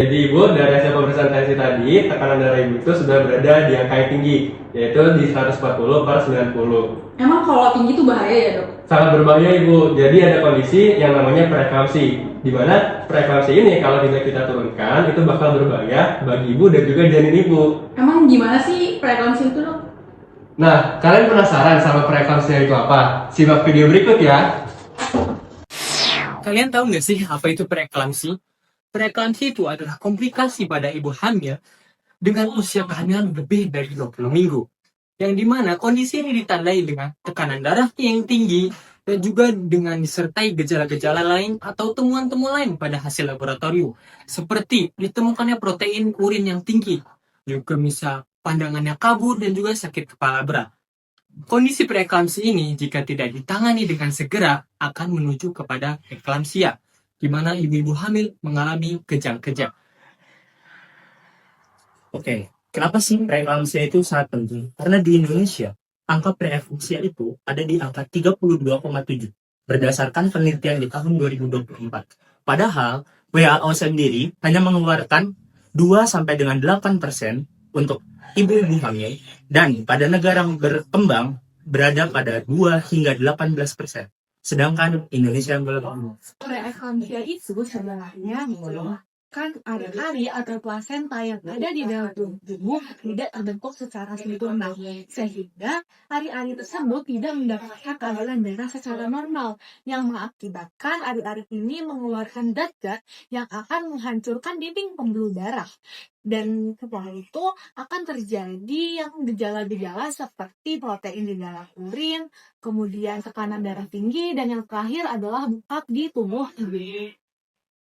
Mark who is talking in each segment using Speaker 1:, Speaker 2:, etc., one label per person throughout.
Speaker 1: Jadi Ibu, dari hasil pemeriksaan tensi tadi, tekanan darah Ibu itu sudah berada di angka yang tinggi, yaitu di 140/90.
Speaker 2: Emang kalau tinggi itu bahaya ya, Dok?
Speaker 1: Sangat berbahaya Ibu, jadi ada kondisi yang namanya preeklamsi, di mana preeklamsi ini kalau tidak kita turunkan, itu bakal berbahaya bagi Ibu dan juga janin Ibu.
Speaker 2: Emang gimana sih preeklamsi itu, Dok?
Speaker 1: Nah, kalian penasaran sama preeklamsi itu apa? Simak video berikut ya.
Speaker 3: Kalian tahu nggak sih apa itu preeklamsi? Preeklamsi itu adalah komplikasi pada ibu hamil dengan usia kehamilan lebih dari 20 minggu. Yang dimana kondisi ini ditandai dengan tekanan darah yang tinggi dan juga dengan disertai gejala-gejala lain atau temuan-temuan lain pada hasil laboratorium. Seperti ditemukannya protein urin yang tinggi, juga bisa pandangannya kabur dan juga sakit kepala berat. Kondisi preeklamsi ini jika tidak ditangani dengan segera akan menuju kepada eklamsia, di mana ibu-ibu hamil mengalami kejang-kejang.
Speaker 4: Oke, kenapa sih preeklamsia itu sangat penting? Karena di Indonesia, angka preeklamsia itu ada di angka 32,7 berdasarkan penelitian di tahun 2024. Padahal, WHO sendiri hanya mengeluarkan 2 sampai dengan 8% untuk ibu-ibu hamil dan pada negara berkembang berada pada 2 hingga 18%. Sedangkan Indonesia belum.
Speaker 5: Preeklamsia itu sebenarnya merupakan ari-ari atau plasenta yang ada di dalam tubuh tidak terbentuk secara sempurna, sehingga ari-ari tersebut tidak mendapatkan aliran darah secara normal, yang mengakibatkan ari-ari ini mengeluarkan zat-zat yang akan menghancurkan dinding pembuluh darah. Dan setelah itu akan terjadi yang gejala-gejala seperti protein di dalam urin, kemudian tekanan darah tinggi, dan yang terakhir adalah bengkak di tubuh ibu.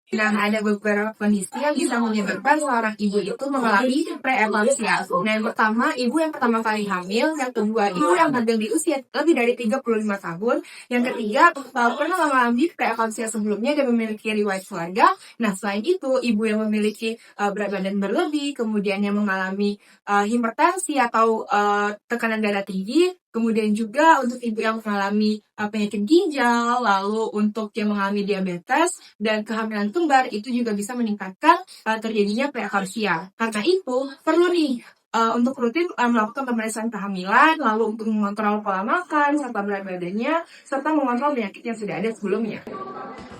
Speaker 6: Dan ada beberapa kondisi yang bisa menyebabkan seorang ibu itu mengalami preeklamsia. Nah, yang pertama, ibu yang pertama kali hamil. Yang kedua, ibu yang sedang di usia lebih dari 35 tahun. Yang ketiga, pernah mengalami preeklamsia sebelumnya dan memiliki riwayat keluarga. Nah, selain itu, ibu yang memiliki berat badan berlebih, kemudian yang mengalami hipertensi atau tekanan darah tinggi. Kemudian juga untuk ibu yang mengalami penyakit ginjal, lalu untuk yang mengalami diabetes dan kehamilan kembar itu juga bisa meningkatkan terjadinya preeklamsia. Karena itu perlu nih untuk rutin melakukan pemeriksaan kehamilan, lalu untuk mengontrol pola makan serta berat badannya, serta mengontrol penyakit yang sudah ada sebelumnya.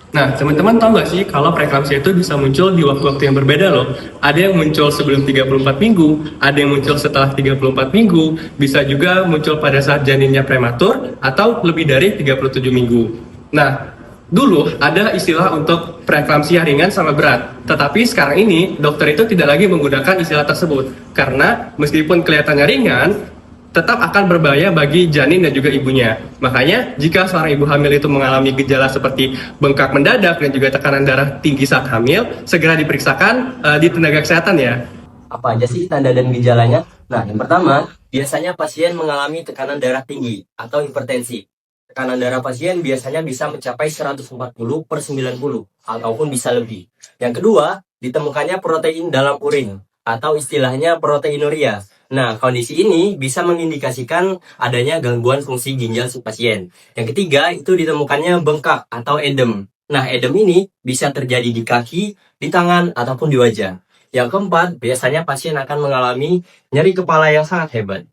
Speaker 1: Nah, teman-teman tahu nggak sih kalau preeklamsia itu bisa muncul di waktu-waktu yang berbeda loh. Ada yang muncul sebelum 34 minggu, ada yang muncul setelah 34 minggu, bisa juga muncul pada saat janinnya prematur, atau lebih dari 37 minggu. Nah, dulu ada istilah untuk preeklamsia ringan sama berat. Tetapi sekarang ini, dokter itu tidak lagi menggunakan istilah tersebut. Karena meskipun kelihatannya ringan, tetap akan berbahaya bagi janin dan juga ibunya. Makanya, jika seorang ibu hamil itu mengalami gejala seperti bengkak mendadak dan juga tekanan darah tinggi saat hamil, segera diperiksakan di tenaga kesehatan ya.
Speaker 7: Apa aja sih tanda dan gejalanya? Nah, yang pertama, biasanya pasien mengalami tekanan darah tinggi atau hipertensi. Tekanan darah pasien biasanya bisa mencapai 140/90 ataupun bisa lebih. Yang kedua, ditemukannya protein dalam urin atau istilahnya proteinuria. Nah, kondisi ini bisa mengindikasikan adanya gangguan fungsi ginjal si pasien. Yang ketiga, itu ditemukannya bengkak atau edem. Nah, edem ini bisa terjadi di kaki, di tangan, ataupun di wajah. Yang keempat, biasanya pasien akan mengalami nyeri kepala yang sangat hebat.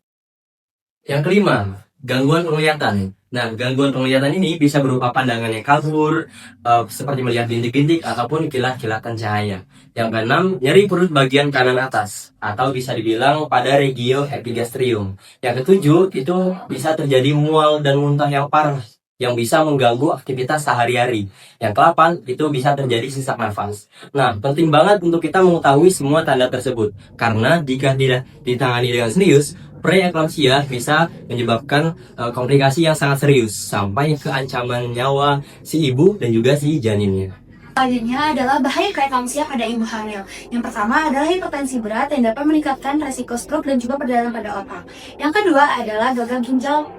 Speaker 7: Yang kelima, gangguan penglihatan. Nah, gangguan penglihatan ini bisa berupa pandangan yang kabur, seperti melihat bintik-bintik ataupun kilat-kilatan cahaya. Yang keenam, nyeri perut bagian kanan atas, atau bisa dibilang pada regio epigastrium. Yang ketujuh, itu bisa terjadi mual dan muntah yang parah, yang bisa mengganggu aktivitas sehari-hari. Yang ke-8, itu bisa terjadi sesak nafas. Nah, penting banget untuk kita mengetahui semua tanda tersebut, karena jika tidak ditangani dengan serius, preeklamsia bisa menyebabkan komplikasi yang sangat serius sampai ke ancaman nyawa si ibu dan juga si janinnya.
Speaker 8: Selanjutnya adalah bahaya preeklamsia pada ibu hamil. Yang pertama adalah hipertensi berat yang dapat meningkatkan resiko stroke dan juga perdarahan pada otak. Yang kedua adalah gagal ginjal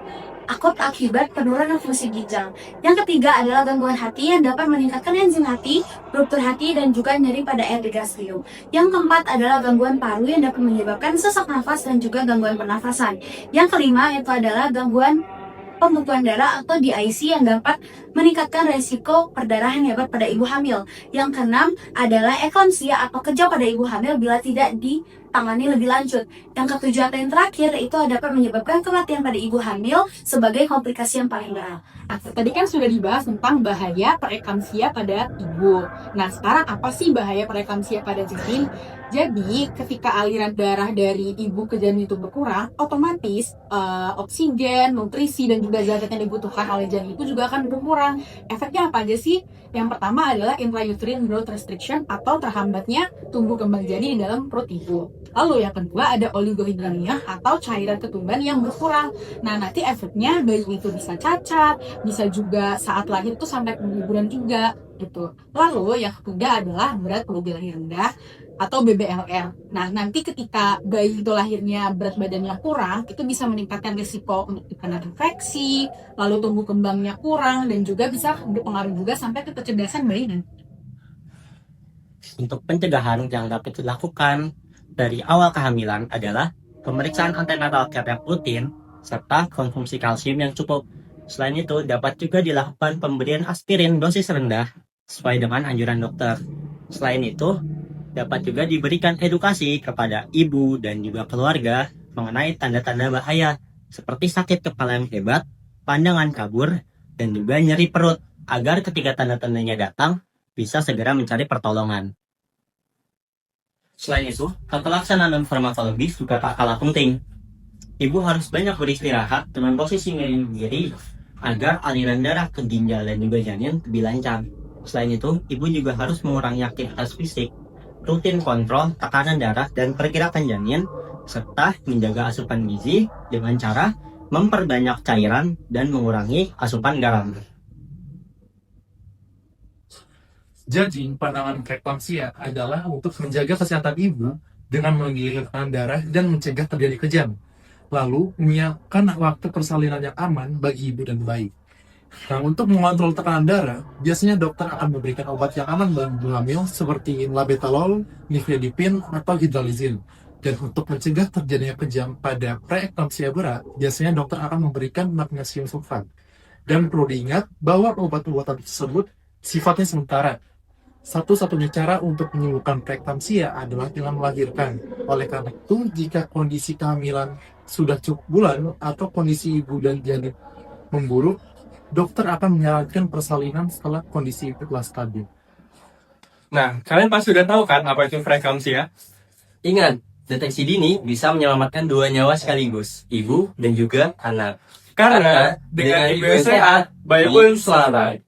Speaker 8: akut akibat penurunan fungsi ginjal. Yang ketiga adalah gangguan hati yang dapat meningkatkan enzim hati, ruptur hati, dan juga nyeri pada epigastrium. Yang keempat adalah gangguan paru yang dapat menyebabkan sesak nafas dan juga gangguan pernafasan. Yang kelima itu adalah gangguan pembekuan darah atau DIC yang dapat meningkatkan resiko perdarahan hebat pada ibu hamil. Yang keenam adalah eklamsia atau kejang pada ibu hamil bila tidak ditangani lebih lanjut. Yang ketujuh atau yang terakhir itu dapat menyebabkan kematian pada ibu hamil sebagai komplikasi yang paling berat.
Speaker 2: Tadi kan sudah dibahas tentang bahaya preeklamsia pada ibu. Nah, sekarang apa sih bahaya preeklamsia pada janin? Jadi, ketika aliran darah dari ibu ke janin itu berkurang, otomatis oksigen, nutrisi, dan juga zat yang dibutuhkan oleh janin itu juga akan berkurang. Efeknya apa aja sih? Yang pertama adalah intrauterine growth restriction atau terhambatnya tumbuh kembang janin di dalam perut ibu. Lalu yang kedua ada oligohydramnion atau cairan ketumban yang berkurang. Nah, nanti efeknya bayi itu bisa cacat, bisa juga saat lahir itu sampai pengguguran juga gitu. Lalu yang ketiga adalah berat perut lahir rendah atau BBLR. Nah, nanti ketika bayi itu lahirnya berat badannya kurang, itu bisa meningkatkan risiko untuk terkena infeksi, lalu tumbuh kembangnya kurang, dan juga bisa berpengaruh juga sampai ke kecerdasan bayi nanti.
Speaker 4: Untuk pencegahan yang dapat dilakukan dari awal kehamilan adalah pemeriksaan antenatal care yang rutin serta konsumsi kalsium yang cukup. Selain itu, dapat juga dilakukan pemberian aspirin dosis rendah sesuai dengan anjuran dokter. Selain itu, dapat juga diberikan edukasi kepada ibu dan juga keluarga mengenai tanda-tanda bahaya seperti sakit kepala yang hebat, pandangan kabur, dan juga nyeri perut agar ketika tanda-tandanya datang bisa segera mencari pertolongan. Selain itu, pelaksanaan farmakologis juga tak kalah penting. Ibu harus banyak beristirahat dengan posisi miring diri agar aliran darah ke ginjal dan juga janin lebih lancar. Selain itu, ibu juga harus mengurangi aktivitas fisik, rutin kontrol tekanan darah dan pergerakan janin, serta menjaga asupan gizi dengan cara memperbanyak cairan dan mengurangi asupan garam.
Speaker 9: Jadi, pandangan preeklamsia adalah untuk menjaga kesehatan ibu dengan mengirimkan darah dan mencegah terjadi kejang. Lalu, menyiapkan waktu persalinan yang aman bagi ibu dan bayi. Nah, untuk mengontrol tekanan darah, biasanya dokter akan memberikan obat yang aman bagi ibu hamil seperti labetalol, nifedipin, atau hidralazine. Dan untuk mencegah terjadinya kejang pada preeklamsia berat, biasanya dokter akan memberikan magnesium sulfat. Dan perlu diingat bahwa obat-obatan tersebut sifatnya sementara. Satu-satunya cara untuk menyembuhkan preeklamsia adalah dengan melahirkan. Oleh karena itu, jika kondisi kehamilan sudah cukup bulan atau kondisi ibu dan janin memburuk, dokter akan menyarankan persalinan setelah kondisi ibu telah stabil.
Speaker 1: Nah, kalian pasti sudah tahu kan apa itu preeklamsia?
Speaker 7: Ingat, deteksi dini bisa menyelamatkan 2 nyawa sekaligus, ibu dan juga anak.
Speaker 1: Karena dengan ibu yang sehat, bayi pun selamat.